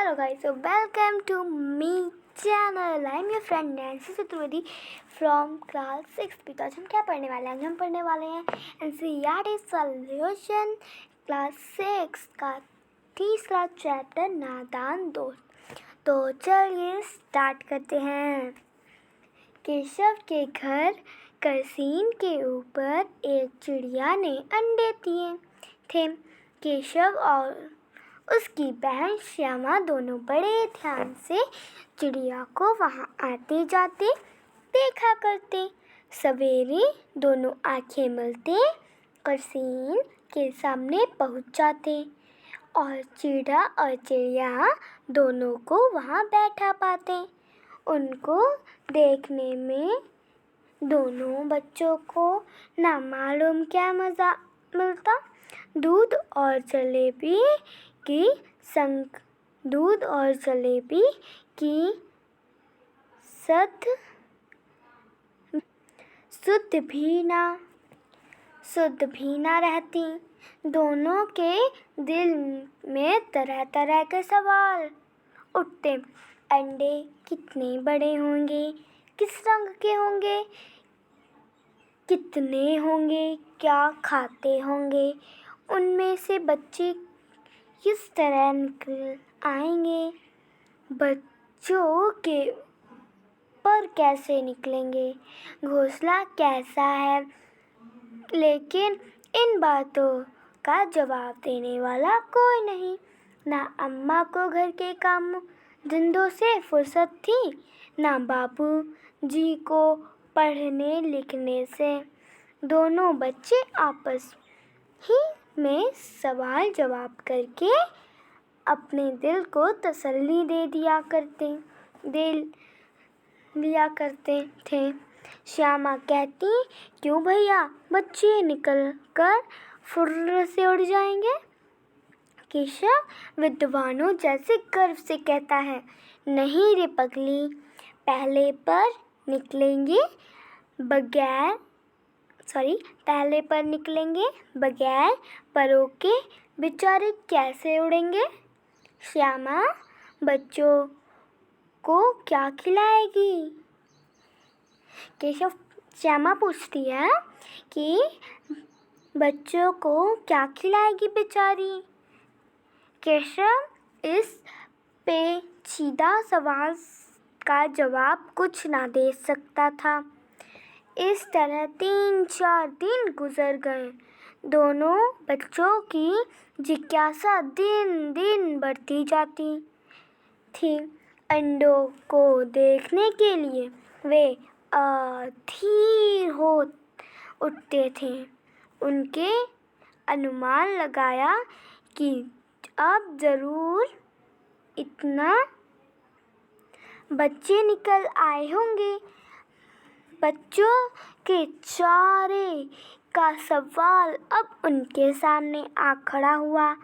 Hello guys, so welcome to me channel. I am your friend Nancy Chaturvedi from class 6. तो आज हम क्या पढ़ने वाले हैं? हम पढ़ने वाले हैं NCERT सॉल्यूशन क्लास 6 का तीसरा चैप्टर नादान दोस्त। तो चलिए स्टार्ट करते हैं। केशव के घर करसीन के ऊपर एक चिड़िया ने अंडे दिए थे। केशव और उसकी बहन श्यामा दोनों बड़े ध्यान से चिड़िया को वहाँ आते जाते देखा करते। सवेरे दोनों आंखें मलते करसीन के सामने पहुँच जाते और चिड़िया दोनों को वहाँ बैठा पाते। उनको देखने में दोनों बच्चों को ना मालूम क्या मज़ा मिलता। दूध और जलेबी की शुद्ध भी ना रहती। दोनों के दिल में तरह तरह के सवाल उठते। अंडे कितने बड़े होंगे, किस रंग के होंगे, कितने होंगे, क्या खाते होंगे, उनमें से बच्चे किस तरह निकल आएंगे, बच्चों के पर कैसे निकलेंगे, घोंसला कैसा है। लेकिन इन बातों का जवाब देने वाला कोई नहीं। ना अम्मा को घर के काम धंधों से फुर्सत थी, ना बाबू जी को पढ़ने लिखने से। दोनों बच्चे आपस ही में सवाल जवाब करके अपने दिल को तसल्ली दे लिया करते थे। श्यामा कहती, क्यों भैया, बच्चे निकल कर फुर्र से उड़ जाएंगे। केशव विद्वानों जैसे गर्व से कहता है, नहीं रे पगली, पहले पर निकलेंगे बगैर परों के बेचारे कैसे उड़ेंगे। श्यामा बच्चों को क्या खिलाएगी? श्यामा पूछती है कि बच्चों को क्या खिलाएगी बेचारी। केशव इस पेचीदा सवाल का जवाब कुछ ना दे सकता था। इस तरह 3-4 दिन गुजर गए। दोनों बच्चों की जिज्ञासा दिन दिन बढ़ती जाती थी। अंडों को देखने के लिए वे अधीर हो उठते थे। उनके अनुमान लगाया कि अब जरूर इतना बच्चे निकल आए होंगे। बच्चों के चारे का सवाल अब उनके सामने आ खड़ा हुआ।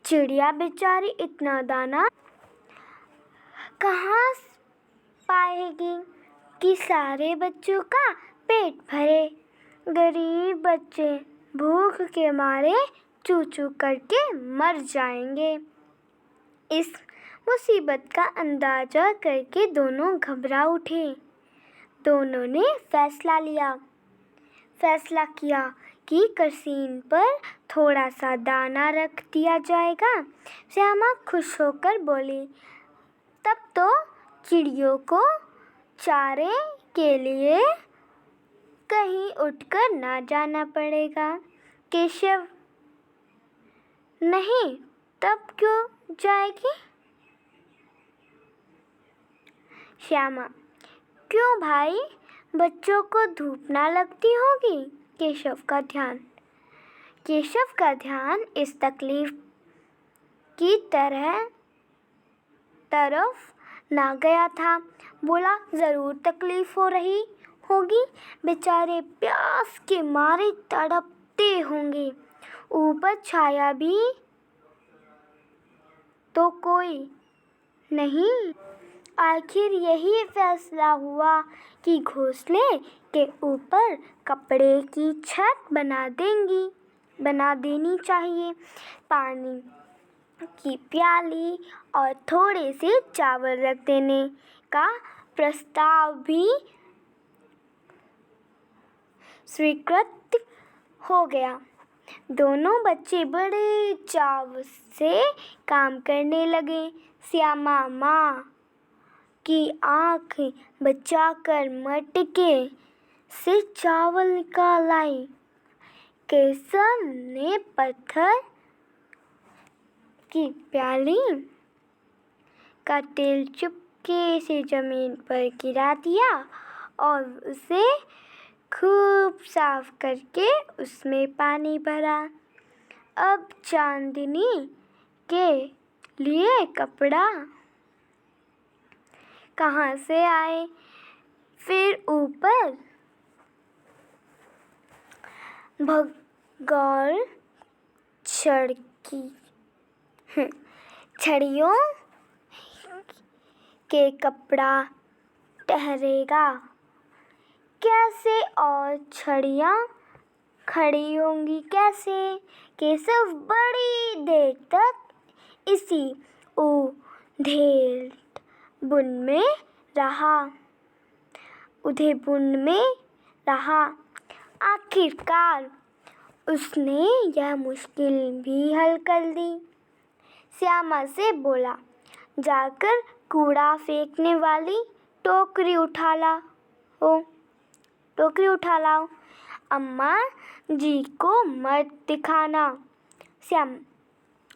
चिड़िया बेचारी इतना दाना कहाँ पाएगी कि सारे बच्चों का पेट भरे। गरीब बच्चे भूख के मारे चू चू करके मर जाएंगे। इस मुसीबत का अंदाजा करके दोनों घबरा उठे। दोनों ने फैसला किया कि करसीन पर थोड़ा सा दाना रख दिया जाएगा। श्यामा खुश होकर बोली, तब तो चिड़ियों को चारे के लिए कहीं उठकर ना जाना पड़ेगा। केशव, नहीं, तब क्यों जाएगी? श्यामा, क्यों भाई, बच्चों को धूप ना लगती होगी। केशव का ध्यान इस तकलीफ की तरफ ना गया था। बोला, जरूर तकलीफ हो रही होगी, बेचारे प्यास के मारे तड़पते होंगे। ऊपर छाया भी तो कोई नहीं। आखिर यही फैसला हुआ कि घोंसले के ऊपर कपड़े की छत बना देनी चाहिए। पानी की प्याली और थोड़े से चावल रख देने का प्रस्ताव भी स्वीकृत हो गया। दोनों बच्चे बड़े चाव से काम करने लगे। श्यामा माँ की आँख बचाकर मटके से चावल निकाल लाई। केशव ने पत्थर की प्याली का तेल चुपके से जमीन पर गिरा दिया और उसे खूब साफ करके उसमें पानी भरा। अब चांदनी के लिए कपड़ा कहाँ से आए? फिर ऊपर भगौर छड़ियों के कपड़ा ठहरेगा कैसे और छड़ियाँ खड़ी होंगी कैसे? केशव बड़ी देर तक इसी उधेड़ बुन में रहा। आखिरकार उसने यह मुश्किल भी हल कर दी। श्यामा से बोला, जाकर कूड़ा फेंकने वाली टोकरी उठा लाओ। अम्मा जी को मत दिखाना। श्याम,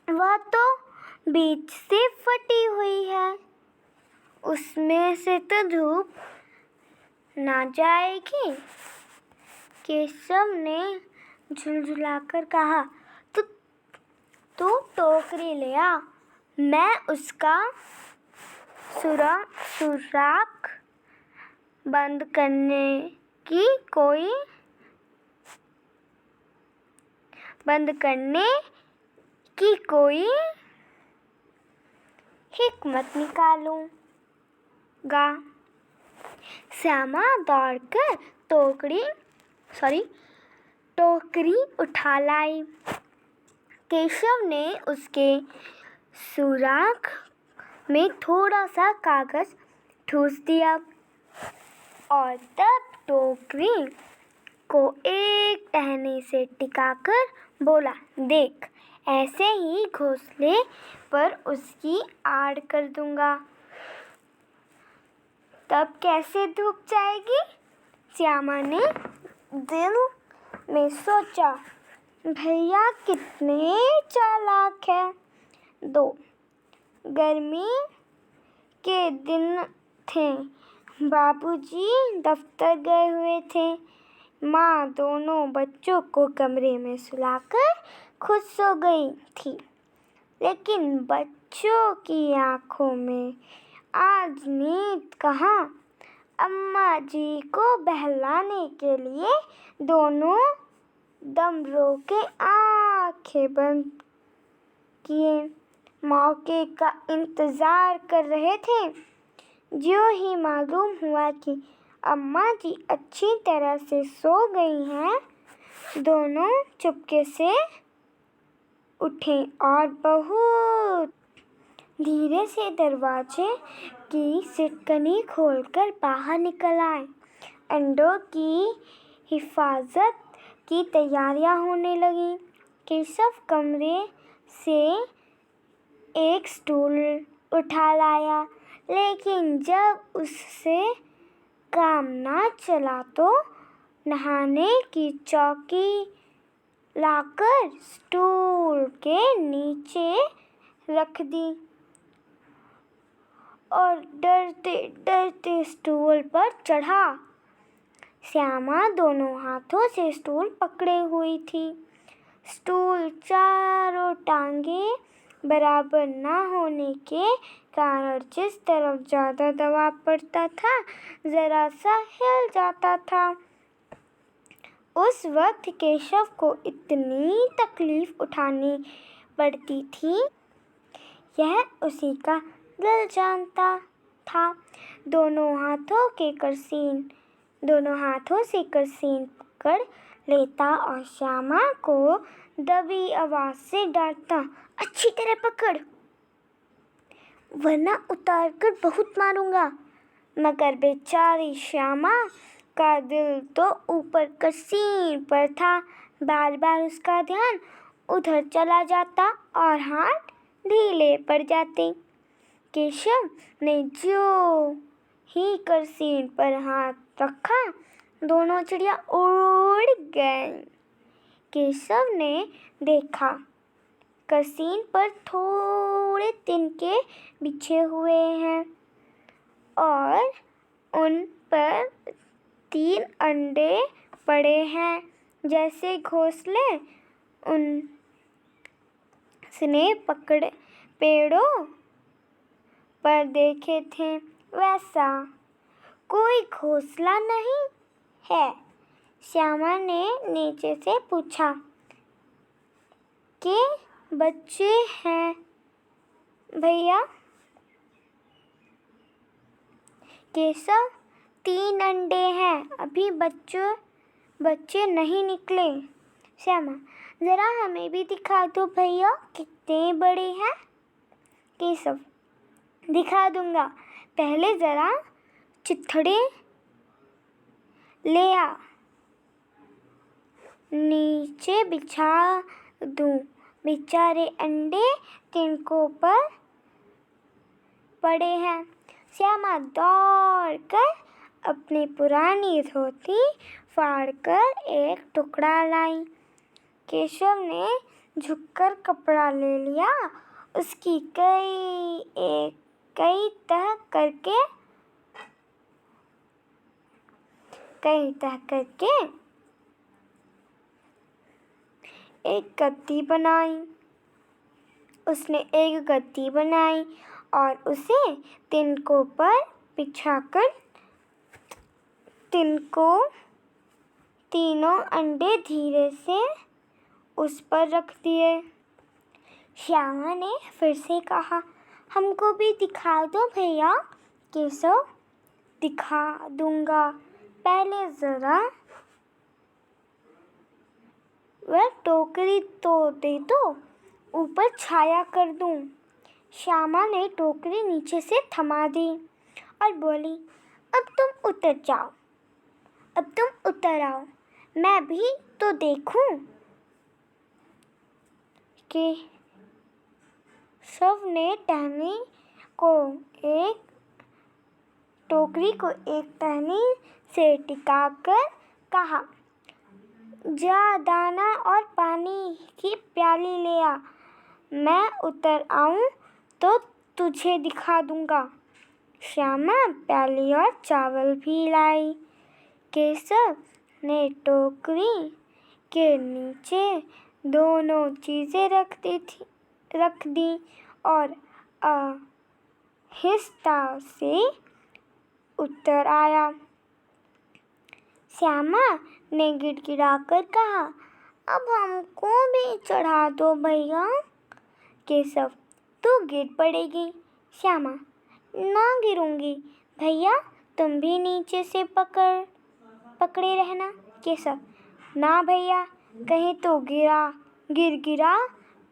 वह तो बीच से फटी हुई है, उसमें से तो धूप ना जाएगी। केशव ने झुलझुलाकर कहा, तू टोकरी ले आ, मैं उसका सुराख बंद करने की कोई हिकमत निकालूंगा। श्यामा दौड़कर टोकरी उठा लाई। केशव ने उसके सुराख में थोड़ा सा कागज ठूस दिया और तब टोकरी को एक टहनी से टिकाकर बोला, देख, ऐसे ही घोंसले पर उसकी आड़ कर दूंगा। तब कैसे धूप जाएगी? श्यामा ने दिल में सोचा, भैया कितने चालाक हैं। 2 गर्मी के दिन थे। बाबूजी दफ्तर गए हुए थे। माँ दोनों बच्चों को कमरे में सुलाकर खुद सो गई थी, लेकिन बच्चों की आंखों में आज नींद कहाँ। अम्मा जी को बहलाने के लिए दोनों दम रोके आंखें बंद किए मौके का इंतजार कर रहे थे। ज्यों ही मालूम हुआ कि अम्मा जी अच्छी तरह से सो गई हैं, दोनों चुपके से उठे और बहुत धीरे से दरवाजे की सिटकनी खोलकर बाहर निकल आए। अंडों की हिफाजत की तैयारियां होने लगी। केशव कमरे से एक स्टूल उठा लाया, लेकिन जब उससे काम ना चला तो नहाने की चौकी लाकर स्टूल के नीचे रख दी और डरते डरते स्टूल पर चढ़ा। श्यामा दोनों हाथों से स्टूल पकड़े हुई थी। स्टूल चारों टांगे बराबर ना होने के कारण जिस तरफ ज़्यादा दबाव पड़ता था, जरा सा हिल जाता था। उस वक्त केशव को इतनी तकलीफ उठानी पड़ती थी, यह उसी का दिल जानता था। दोनों हाथों से करसीन पकड़ लेता और श्यामा को दबी आवाज से डांटता, अच्छी तरह पकड़ वरना उतार कर बहुत मारूंगा। मगर बेचारी श्यामा का दिल तो ऊपर कसीन पर था। बार बार उसका ध्यान उधर चला जाता और हाथ ढीले पड़ जाते। केशव ने जो ही करसीन पर हाथ रखा, दोनों चिड़िया उड़ गईं। केशव ने देखा करसीन पर थोड़े तिनके बिछे हुए हैं और उन पर 3 अंडे पड़े हैं, जैसे घोंसले उसने पेड़ों पर देखे थे वैसा कोई घोंसला नहीं है। श्यामा ने नीचे से पूछा, के बच्चे हैं भैया? केशव, 3 अंडे हैं, अभी बच्चे नहीं निकले। श्यामा, जरा हमें भी दिखा दो भैया, कितने बड़े हैं? केशव, दिखा दूंगा, पहले जरा चिथड़े ले आ, नीचे बिछा दूं। बेचारे अंडे तिनकों पर पड़े हैं। श्यामा दौड़कर अपनी पुरानी धोती फाड़कर एक टुकड़ा लाई। केशव ने झुककर कपड़ा ले लिया, उसकी कई तह करके एक गद्दी बनाई। उसने एक गद्दी बनाई और उसे तिनकों पर बिछाकर तीनों अंडे धीरे से उस पर रख दिए। श्यामा ने फिर से कहा, हमको भी दिखा दो भैया। केशव, दिखा दूंगा, पहले जरा वह टोकरी तो दे दो, ऊपर छाया कर दूं। श्यामा ने टोकरी नीचे से थमा दी और बोली, अब तुम उतर आओ, मैं भी तो देखूं। केशव ने टोकरी को एक टहनी से टिकाकर कहा, जा दाना और पानी की प्याली ले आ, मैं उतर आऊं तो तुझे दिखा दूंगा। श्यामा प्याली और चावल भी लाई। केशव ने टोकरी के नीचे दोनों चीजें रख दी और आहिस्ता से उतर आया। श्यामा ने गिड़गिड़ाकर कहा, अब हमको भी चढ़ा दो भैया। केशव, तू गिर पड़ेगी। श्यामा, ना गिरूंगी भैया, तुम भी नीचे से पकड़े रहना। केशव, ना भैया, कहीं तो गिरा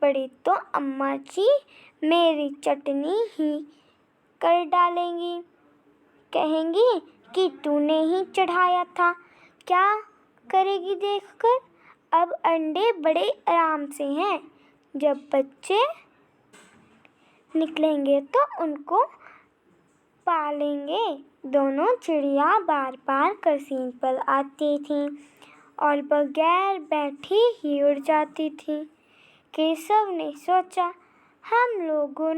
पड़ी तो अम्मा जी मेरी चटनी ही कर डालेंगी, कहेंगी कि तूने ही चढ़ाया था। क्या करेगी देखकर? अब अंडे बड़े आराम से हैं, जब बच्चे निकलेंगे तो उनको पालेंगे। दोनों चिड़िया बार बार करसीन पर आती थीं और बगैर बैठे ही उड़ जाती थीं। केशव ने सोचा, हम लोगों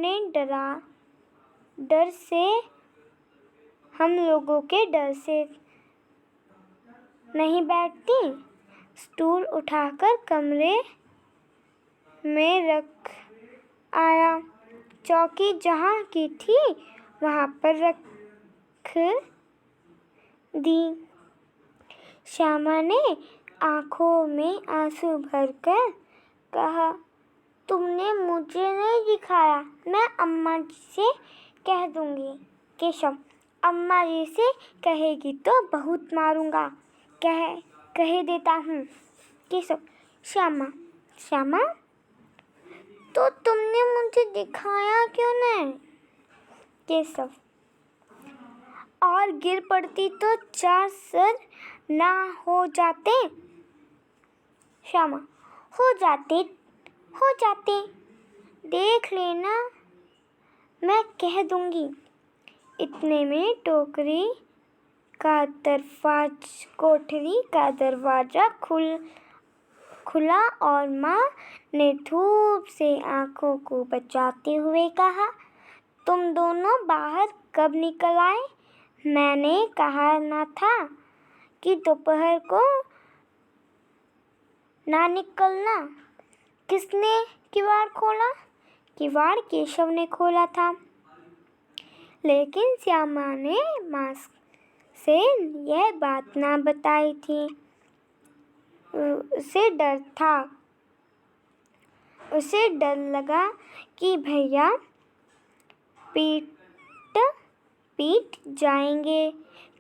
के डर से नहीं बैठती। स्टूल उठाकर कमरे में रख आया। चौकी जहाँ की थी वहाँ पर रख दी। श्यामा ने आँखों में आंसू भरकर कहा, तुमने मुझे नहीं दिखाया, मैं अम्मा जी से कह दूंगी। केशव, अम्मा जी से कहेगी तो बहुत मारूंगा, कह देता हूँ। केशव, श्यामा, श्यामा, तो तुमने मुझे दिखाया क्यों नहीं? केशव, और गिर पड़ती तो 4 सर ना हो जाते? श्यामा, हो जाते, हो जाते, देख लेना, मैं कह दूंगी। इतने में कोठरी का दरवाजा खुला और माँ ने धूप से आंखों को बचाते हुए कहा, तुम दोनों बाहर कब निकल आए? मैंने कहा ना था कि दोपहर को ना निकलना। किसने किवाड़ खोला? किवाड़ केशव ने खोला था, लेकिन श्यामा ने माँ से यह बात ना बताई थी। उसे डर लगा कि भैया पीट जाएंगे।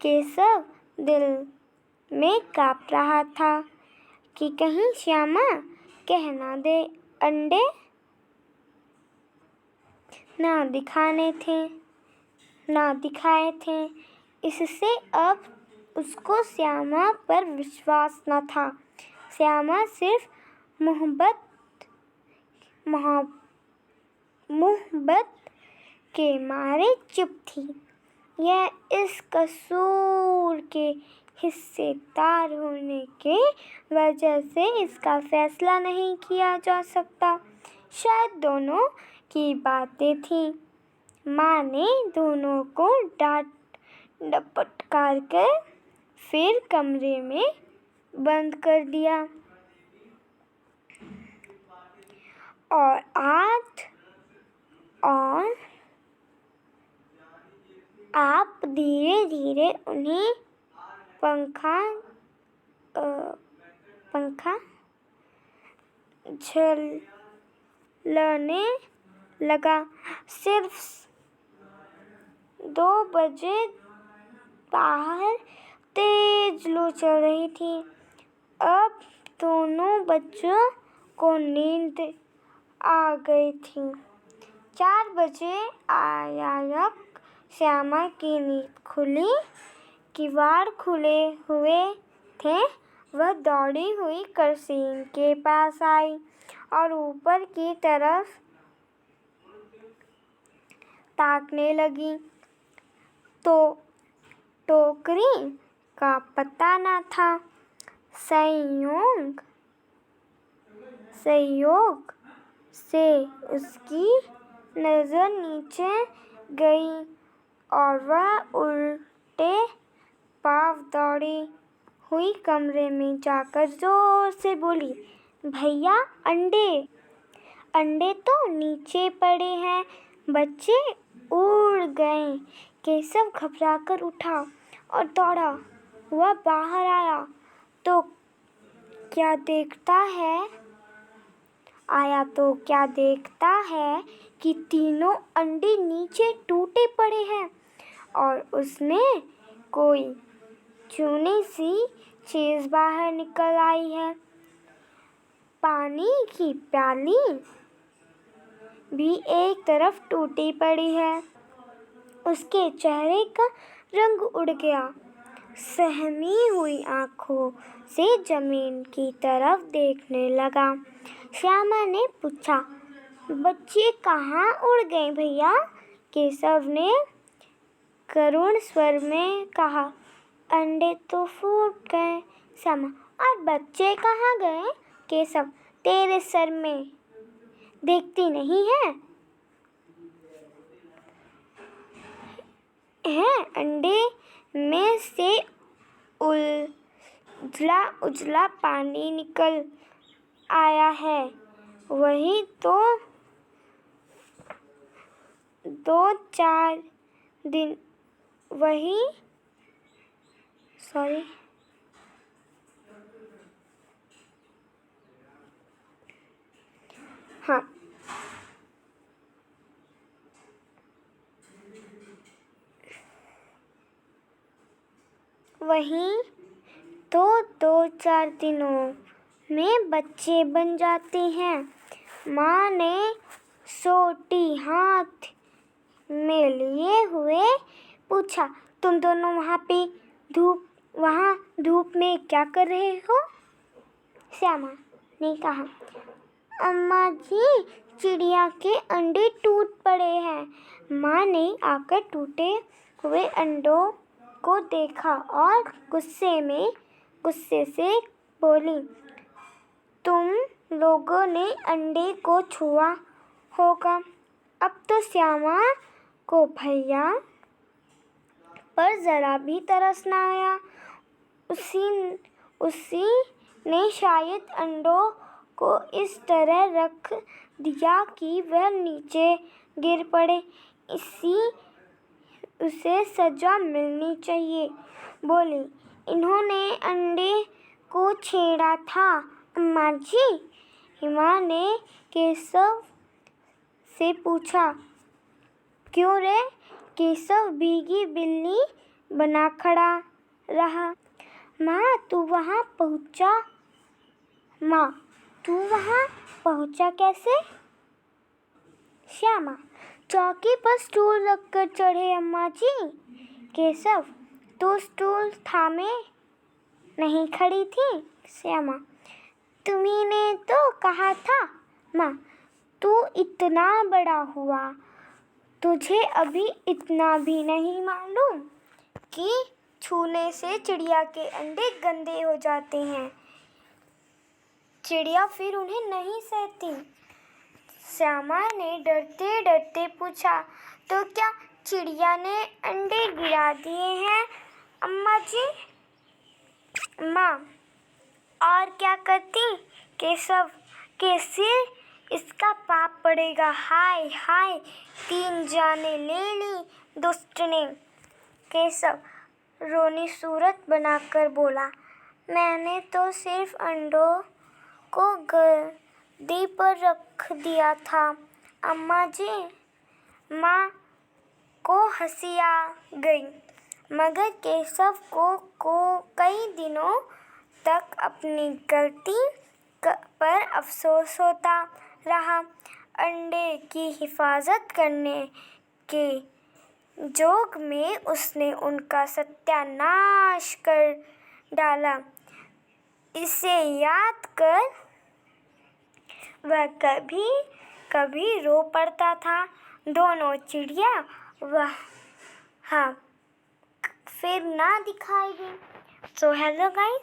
केशव दिल में काँप रहा था कि कहीं श्यामा कह ना दे अंडे ना दिखाए थे। इससे अब उसको श्यामा पर विश्वास न था। श्यामा सिर्फ मोहब्बत के मारे चुप थी। यह इस कसूर के हिस्सेदार होने के वजह से इसका फैसला नहीं किया जा सकता। शायद दोनों की बातें थीं। माँ ने दोनों को डांट डपटकार कर फिर कमरे में बंद कर दिया और आप धीरे धीरे उन्हें पंखा झलने लगा। सिर्फ 2 बजे बाहर तेज लू चल रही थी। अब दोनों बच्चों को नींद आ गई थी। 4 बजे अचानक श्यामा की नींद खुली। किवाड़ खुले हुए थे। वह दौड़ी हुई करसीन के पास आई और ऊपर की तरफ ताकने लगी तो टोकरी का पता न था। संयोग से उसकी नज़र नीचे गई और वह उल्टे पांव दौड़ी हुई कमरे में जाकर जोर से बोली, भैया अंडे तो नीचे पड़े हैं। बच्चे उड़ गए। केशव घबराकर उठा और दौड़ा। वह बाहर आया तो क्या देखता है कि तीनों अंडे नीचे टूटे पड़े हैं और उसमें कोई चूनी सी चीज़ बाहर निकल आई है। पानी की प्याली भी एक तरफ टूटी पड़ी है। उसके चेहरे का रंग उड़ गया। सहमी हुई आंखों से जमीन की तरफ देखने लगा। श्यामा ने पूछा, बच्चे कहाँ उड़ गए भैया? केशव ने करुण स्वर में कहा, अंडे तो फूट गए। श्यामा, और बच्चे कहाँ गए? केशव, तेरे सर में देखती नहीं है? अंडे में से उजला पानी निकल आया है। वही तो 2-4 दिन वहीं तो 2-4 दिनों में बच्चे बन जाते हैं। माँ ने सोटी हाथ में लिए हुए पूछा, तुम दोनों वहाँ धूप में क्या कर रहे हो? श्यामा ने कहा, अम्मा जी, चिड़िया के अंडे टूट पड़े हैं। माँ ने आकर टूटे हुए अंडों को देखा और गुस्से से बोली, तुम लोगों ने अंडे को छुआ होगा। अब तो श्यामा को भैया पर जरा भी तरस न आया। उसी ने शायद अंडों को इस तरह रख दिया कि वह नीचे गिर पड़े। उसे सजा मिलनी चाहिए। बोली, इन्होंने अंडे को छेड़ा था अम्मा जी। माँ ने केशव से पूछा, क्यों रे? केशव भीगी बिल्ली बना खड़ा रहा। माँ, तू वहाँ पहुँचा कैसे? श्यामा, चौकी पर स्टूल रखकर चढ़े अम्मा जी। केशव, तू स्टूल थामे नहीं खड़ी थी। श्यामा, तुम्ही ने तो कहा था। माँ, तू इतना बड़ा हुआ, तुझे अभी इतना भी नहीं मालूम कि छूने से चिड़िया के अंडे गंदे हो जाते हैं। चिड़िया फिर उन्हें नहीं सहती। श्यामा ने डरते डरते पूछा, तो क्या चिड़िया ने अंडे गिरा दिए हैं अम्मा जी? माँ, और क्या करती? केशव, कैसे इसका पाप पड़ेगा। हाय हाय, 3 जाने ले ली दुष्ट ने। केशव रोनी सूरत बनाकर बोला, मैंने तो सिर्फ अंडों को गद्दी पर रख दिया था अम्मा जी। माँ को हंसी आ गई, मगर केशव को कई दिनों तक अपनी गलती पर अफसोस होता रहा। अंडे की हिफाजत करने के जोग में उसने उनका सत्यानाश कर डाला। इसे याद कर वह कभी कभी रो पड़ता था। दोनों चिड़िया वहाँ फिर ना दिखाई दी। सो हेलो गाइस,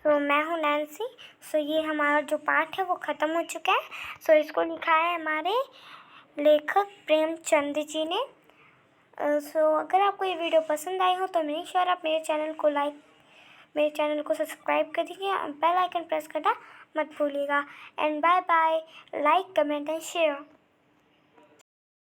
सो मैं हूँ नैन्सी। सो ये हमारा जो पाठ है वो ख़त्म हो चुका है। सो इसको लिखा है हमारे लेखक प्रेमचंद जी ने। सो अगर आपको ये वीडियो पसंद आई हो तो मेक श्योर आप मेरे चैनल को सब्सक्राइब कर दीजिए और बेल आइकन प्रेस करना मत भूलिएगा। And bye bye, like comment and share.